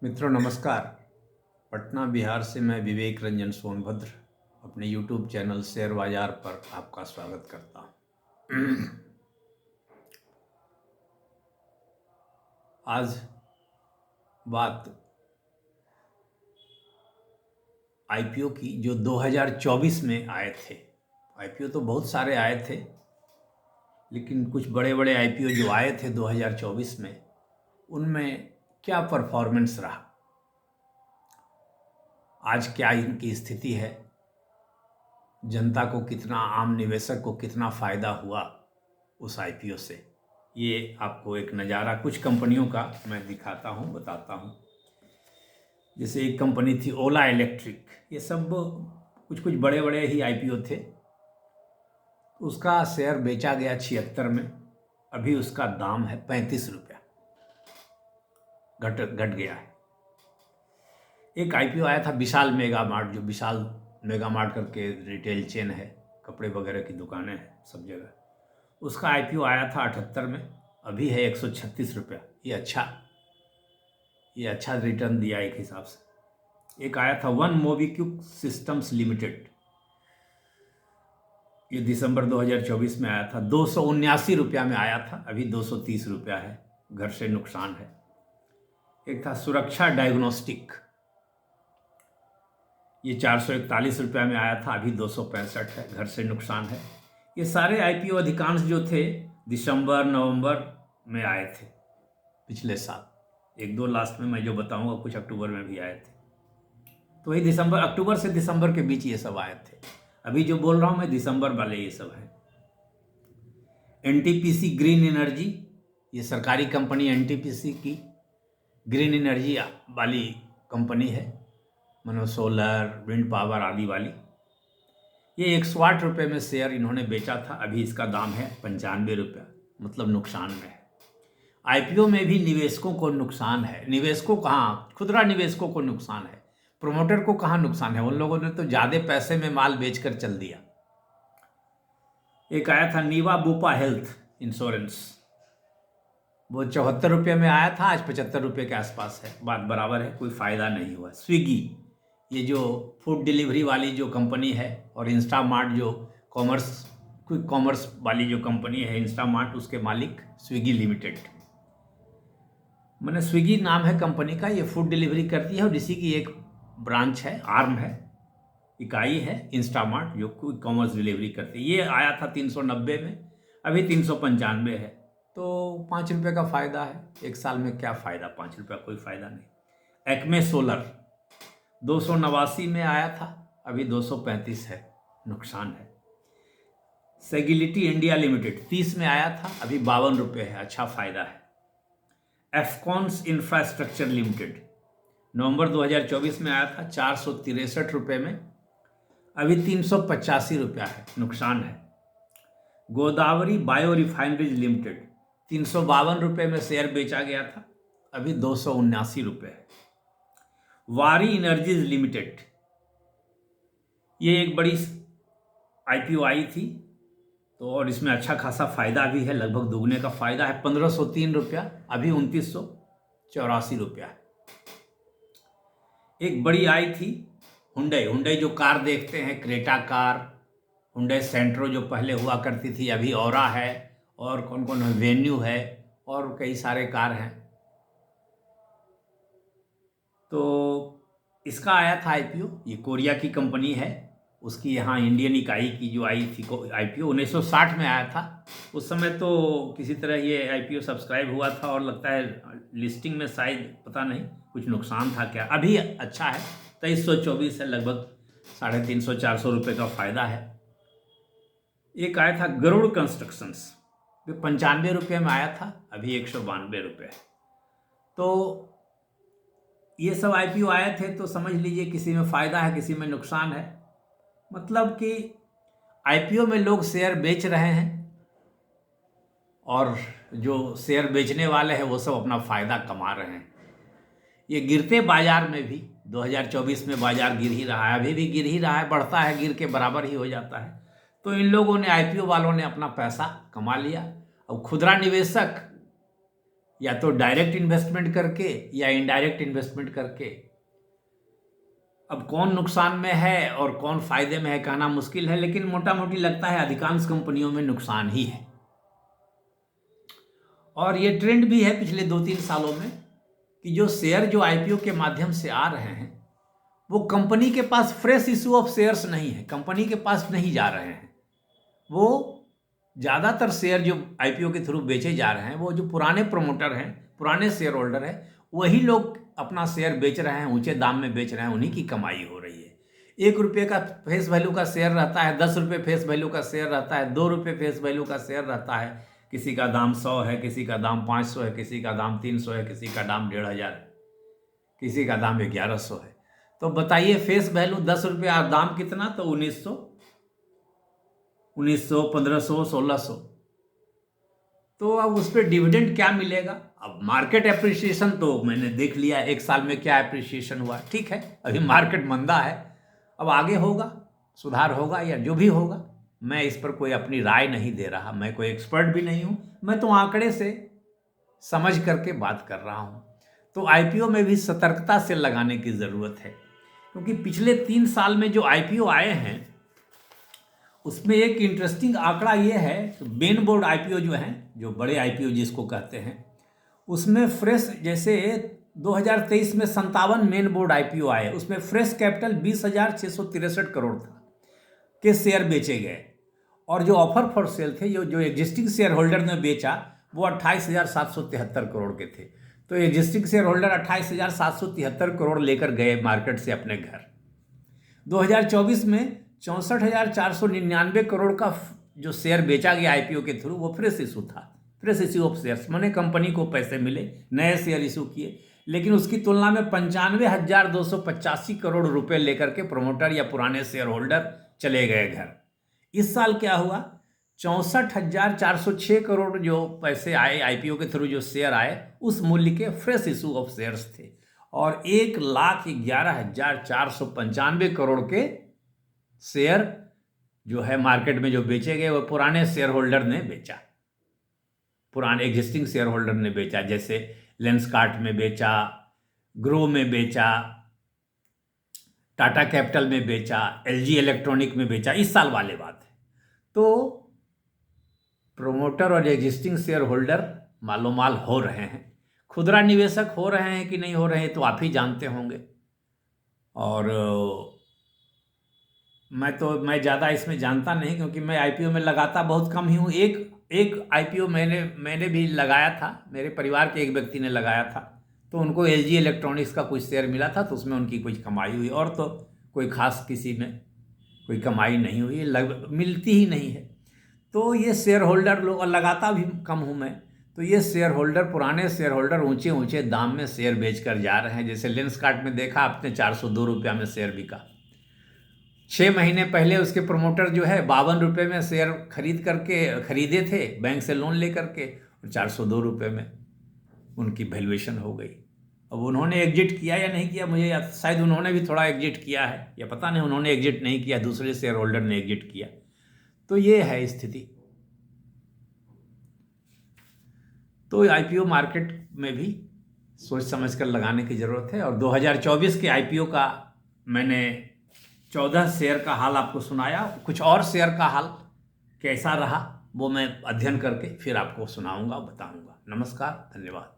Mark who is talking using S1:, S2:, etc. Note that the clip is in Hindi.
S1: मित्रों नमस्कार। पटना बिहार से मैं विवेक रंजन सोनभद्र अपने YouTube चैनल शेयर बाजार पर आपका स्वागत करता हूँ। आज बात IPO की जो 2024 में आए थे। IPO तो बहुत सारे आए थे, लेकिन कुछ बड़े बड़े IPO जो आए थे 2024 में, उनमें क्या परफॉर्मेंस रहा, आज क्या इनकी स्थिति है, जनता को कितना, आम निवेशक को कितना फ़ायदा हुआ उस IPO से, ये आपको एक नज़ारा कुछ कंपनियों का मैं दिखाता हूँ, बताता हूँ। जैसे एक कंपनी थी ओला इलेक्ट्रिक, ये सब कुछ कुछ बड़े बड़े ही IPO थे। उसका शेयर बेचा गया 76 में, अभी उसका दाम है 35 रुपया, घट गया है। एक IPO आया था विशाल मेगा मार्ट, जो विशाल मेगा मार्ट करके रिटेल चेन है, कपड़े वगैरह की दुकानें हैं सब जगह। उसका IPO आया था 78 में, अभी है 136 रुपया। ये अच्छा रिटर्न दिया एक हिसाब से। एक आया था वन मोबिक्विक सिस्टम्स लिमिटेड, ये दिसंबर 2024 में आया था, 279 रुपया में आया था, अभी 230 रुपया है, घर से नुकसान है। एक था सुरक्षा डायग्नोस्टिक, ये 441 रुपया में आया था, अभी 265 है, घर से नुकसान है। ये सारे IPO अधिकांश जो थे दिसंबर नवंबर में आए थे पिछले साल। एक दो लास्ट में मैं जो बताऊंगा, कुछ अक्टूबर में भी आए थे। तो वही अक्टूबर से दिसंबर के बीच ये सब आए थे। अभी जो बोल रहा हूं मैं दिसंबर वाले ये सब हैं। NTPC ग्रीन एनर्जी, ये सरकारी कंपनी NTPC की ग्रीन एनर्जी वाली कंपनी है, मानो सोलर विंड पावर आदि वाली। ये 108 रुपये में शेयर इन्होंने बेचा था, अभी इसका दाम है 95 रुपया, मतलब नुकसान में है। IPO में भी निवेशकों को नुकसान है। निवेशकों कहाँ, खुदरा निवेशकों को नुकसान है, प्रोमोटर को कहाँ नुकसान है? उन लोगों ने तो ज़्यादा पैसे में माल बेचकर चल दिया। एक आया था नीवा बुपा हेल्थ इंश्योरेंस, वो 74 रुपये में आया था, आज 75 रुपये के आसपास है, बात बराबर है, कोई फ़ायदा नहीं हुआ। स्विगी, ये जो फूड डिलीवरी वाली जो कंपनी है, और इंस्टामार्ट जो क्विक कॉमर्स वाली जो कंपनी है इंस्टामार्ट, उसके मालिक स्विगी लिमिटेड, मैंने स्विगी नाम है कंपनी का, ये फूड डिलीवरी करती है और इसी की एक ब्रांच है, आर्म है, इकाई है इंस्टामार्ट, जो क्विक कॉमर्स डिलीवरी करती है। ये आया था 390 में, अभी 395 है, तो 5 रुपये का फ़ायदा है। एक साल में क्या फ़ायदा, 5 रुपये कोई फ़ायदा नहीं। एक्मे सोलर 289 में आया था, अभी 235 है, नुकसान है। सेगिलिटी इंडिया लिमिटेड 30 में आया था, अभी 52 रुपये है, अच्छा फ़ायदा है। एफकॉन्स इंफ्रास्ट्रक्चर लिमिटेड नवंबर 2024 में आया था 463 रुपये में, अभी 385 रुपया है, नुकसान है। गोदावरी बायो रिफाइनरीज लिमिटेड 352 रुपये में शेयर बेचा गया था, अभी 279 रुपये है। वारी एनर्जीज लिमिटेड, ये एक बड़ी IPO आई थी, तो और इसमें अच्छा खासा फ़ायदा भी है, लगभग दुगने का फ़ायदा है, 1503 रुपया, अभी 2984 रुपया है। एक बड़ी आई थी हुंडई जो कार देखते हैं, क्रेटा कार, हुंडई सेंट्रो जो पहले हुआ करती थी, अभी औरा है, और कौन कौन है, वेन्यू है, और कई सारे कार हैं। तो इसका आया था IPO, ये कोरिया की कंपनी है, उसकी यहाँ इंडियन इकाई की जो आई थी IPO 1960 में आया था। उस समय तो किसी तरह ये IPO सब्सक्राइब हुआ था, और लगता है लिस्टिंग में शायद पता नहीं कुछ नुकसान था क्या। अभी अच्छा है, 2324 है, लगभग 350-400 रुपये का फ़ायदा है। एक आया था गरुड़ कंस्ट्रक्शंस, 95 रुपये में आया था, अभी 192 रुपये है। तो ये सब IPO आए थे, तो समझ लीजिए किसी में फ़ायदा है, किसी में नुकसान है। मतलब कि IPO में लोग शेयर बेच रहे हैं, और जो शेयर बेचने वाले हैं वो सब अपना फ़ायदा कमा रहे हैं। ये गिरते बाजार में भी 2024 में बाजार गिर ही रहा है, अभी भी गिर ही रहा है, बढ़ता है, गिर के बराबर ही हो जाता है। तो इन लोगों ने, IPO वालों ने अपना पैसा कमा लिया। अब खुदरा निवेशक या तो डायरेक्ट इन्वेस्टमेंट करके या इनडायरेक्ट इन्वेस्टमेंट करके। अब कौन नुकसान में है और कौन फायदे में है कहना मुश्किल है, लेकिन मोटा मोटी लगता है अधिकांश कंपनियों में नुकसान ही है। और ये ट्रेंड भी है पिछले 2-3 सालों में कि जो शेयर जो आईपीओ के माध्यम से आ रहे हैं वो कंपनी के पास फ्रेश इशू ऑफ शेयर्स नहीं है, कंपनी के पास नहीं जा रहे हैं। वो ज़्यादातर शेयर जो आईपीओ के थ्रू बेचे जा रहे हैं वो जो पुराने प्रमोटर हैं, पुराने शेयर होल्डर हैं, वही लोग अपना शेयर बेच रहे हैं, ऊंचे दाम में बेच रहे हैं, उन्हीं की कमाई हो रही है। 1 रुपये का फेस वैल्यू का शेयर रहता है, 10 रुपये फेस वैल्यू का शेयर रहता है, 2 रुपये फेस वैल्यू का शेयर रहता है। किसी का दाम 100 है, किसी का दाम 500 है, किसी का दाम 300 है, किसी का दाम 1500 है, किसी का दाम 1100 है। तो बताइए फेस वैल्यू 10 रुपये और दाम कितना, तो 1900, 1500, 1600। तो अब उस पर डिविडेंड क्या मिलेगा? अब मार्केट एप्रिसिएशन तो मैंने देख लिया 1 साल में क्या एप्रिसिएशन हुआ, ठीक है, अभी मार्केट मंदा है, अब आगे होगा, सुधार होगा या जो भी होगा, मैं इस पर कोई अपनी राय नहीं दे रहा, मैं कोई एक्सपर्ट भी नहीं हूँ, मैं तो आंकड़े से समझ करके बात कर रहा हूँ। तो आईपीओ में भी सतर्कता से लगाने की ज़रूरत है, क्योंकि पिछले 3 साल में जो आईपीओ आए हैं उसमें एक इंटरेस्टिंग आंकड़ा ये है कि मेन बोर्ड आईपीओ जो हैं, जो बड़े आईपीओ जिसको कहते हैं, उसमें फ्रेश, जैसे 2023 में 57 मेन बोर्ड आईपीओ आए, उसमें फ्रेश कैपिटल 20,663 करोड़ था के शेयर बेचे गए, और जो ऑफर फॉर सेल थे, जो एग्जिस्टिंग शेयर होल्डर ने बेचा वो 28,773 करोड़ के थे। तो एग्जिस्टिंग शेयर होल्डर 28,773 करोड़ लेकर गए मार्केट से अपने घर। 2024 में 64,499 करोड़ का जो शेयर बेचा गया आईपीओ के थ्रू वो फ्रेश इशू था, फ्रेश इशू ऑफ शेयर्स, माने कंपनी को पैसे मिले, नए शेयर इशू किए, लेकिन उसकी तुलना में 95,285 करोड़ रुपए लेकर के प्रमोटर या पुराने शेयर होल्डर चले गए घर। इस साल क्या हुआ, 64,406 करोड़ जो पैसे आए आईपीओ के थ्रू, जो शेयर आए, उस मूल्य के फ्रेश इशू ऑफ शेयर्स थे, और 1,11,495 करोड़ के शेयर जो है मार्केट में जो बेचे गए वो पुराने शेयर होल्डर ने बेचा, पुराने एग्जिस्टिंग शेयर होल्डर ने बेचा, जैसे लेंसकार्ट में बेचा, ग्रो में बेचा, टाटा कैपिटल में बेचा, एलजी इलेक्ट्रॉनिक में बेचा, इस साल वाले बात है। तो प्रोमोटर और एग्जिस्टिंग शेयर होल्डर मालोमाल हो रहे हैं, खुदरा निवेशक हो रहे हैं कि नहीं हो रहे हैं तो आप ही जानते होंगे। और मैं ज़्यादा इसमें जानता नहीं, क्योंकि मैं आईपीओ में लगाता बहुत कम ही हूँ। एक आईपीओ मैंने भी लगाया था, मेरे परिवार के एक व्यक्ति ने लगाया था, तो उनको एलजी इलेक्ट्रॉनिक्स का कुछ शेयर मिला था, तो उसमें उनकी कुछ कमाई हुई, और तो कोई खास किसी में कोई कमाई नहीं हुई, मिलती ही नहीं है। तो ये शेयर होल्डर लोग, और लगाता भी कम हूँ मैं, तो ये शेयर होल्डर, पुराने शेयर होल्डर ऊंचे ऊंचे दाम में शेयर बेचकर जा रहे हैं। जैसे लेंसकार्ट में देखा आपने, 402 रुपया में शेयर बिका। 6 महीने पहले उसके प्रमोटर जो है 52 रुपये में शेयर खरीदे थे बैंक से लोन लेकर के, और 402 रुपये में उनकी वैल्यूएशन हो गई। अब उन्होंने एग्जिट किया या नहीं किया, मुझे शायद उन्होंने भी थोड़ा एग्जिट किया है, या पता नहीं, उन्होंने एग्जिट नहीं किया, दूसरे शेयर होल्डर ने एग्जिट किया। तो ये है स्थिति। तो आईपीओ मार्केट में भी सोच समझ कर लगाने की ज़रूरत है। और 2024 के आईपीओ का मैंने 14 शेयर का हाल आपको सुनाया, कुछ और शेयर का हाल कैसा रहा वो मैं अध्ययन करके फिर आपको सुनाऊंगा, बताऊंगा। नमस्कार, धन्यवाद।